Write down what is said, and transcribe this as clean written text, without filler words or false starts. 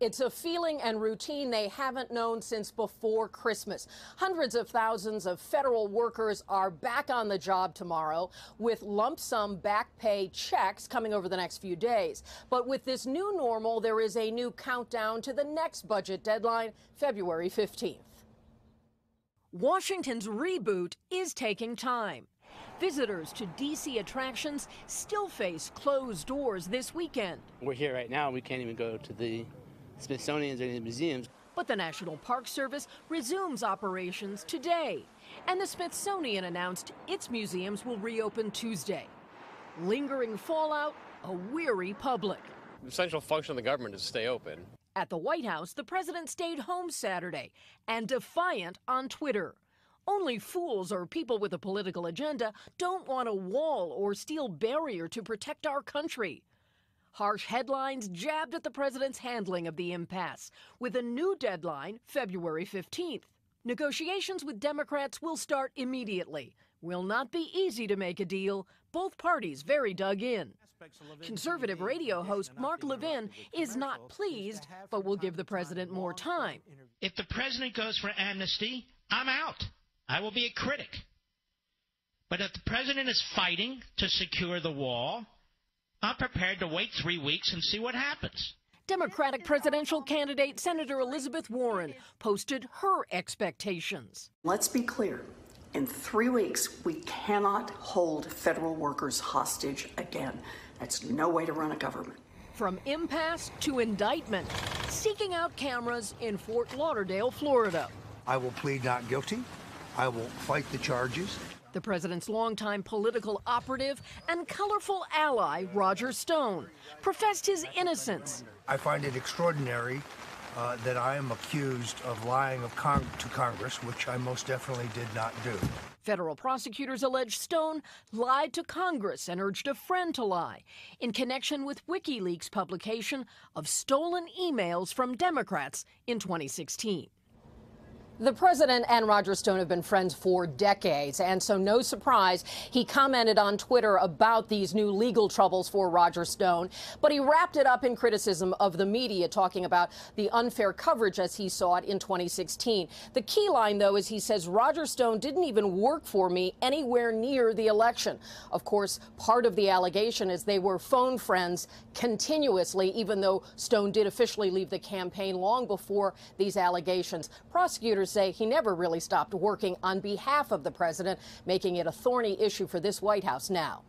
It's a feeling and routine they haven't known since before Christmas. Hundreds of thousands of federal workers are back on the job tomorrow with lump sum back pay checks coming over the next few days. But with this new normal, there is a new countdown to the next budget deadline, February 15th. Washington's reboot is taking time. Visitors to D.C. attractions still face closed doors this weekend. We're here right now. We can't even go to the Smithsonian's or any museums. But the National Park Service resumes operations today. And the Smithsonian announced its museums will reopen Tuesday. Lingering fallout, a weary public. The essential function of the government is to stay open. At the White House, the president stayed home Saturday and defiant on Twitter. Only fools or people with a political agenda don't want a wall or steel barrier to protect our country. Harsh headlines jabbed at the president's handling of the impasse, with a new deadline, February 15th. Negotiations with Democrats will start immediately. Will not be easy to make a deal. Both parties very dug in. Conservative radio host Mark Levin is not pleased, but will give the president more time. If the president goes for amnesty, I'm out. I will be a critic. But if the president is fighting to secure the wall, I'm prepared to wait 3 weeks and see what happens. Democratic presidential candidate Senator Elizabeth Warren posted her expectations. Let's be clear. In 3 weeks, we cannot hold federal workers hostage again. That's no way to run a government. From impasse to indictment, seeking out cameras in Fort Lauderdale, Florida. I will plead not guilty. I will fight the charges. The president's longtime political operative and colorful ally, Roger Stone, professed his innocence. I find it extraordinary that I am accused of lying to Congress, which I most definitely did not do. Federal prosecutors allege Stone lied to Congress and urged a friend to lie in connection with WikiLeaks' publication of stolen emails from Democrats in 2016. The president and Roger Stone have been friends for decades, and so no surprise he commented on Twitter about these new legal troubles for Roger Stone. But he wrapped it up in criticism of the media, talking about the unfair coverage as he saw it in 2016. The key line, though, is he says Roger Stone didn't even work for me anywhere near the election. Of course, part of the allegation is they were phone friends continuously, even though Stone did officially leave the campaign long before these allegations. Prosecutors say he never really stopped working on behalf of the president, making it a thorny issue for this White House now.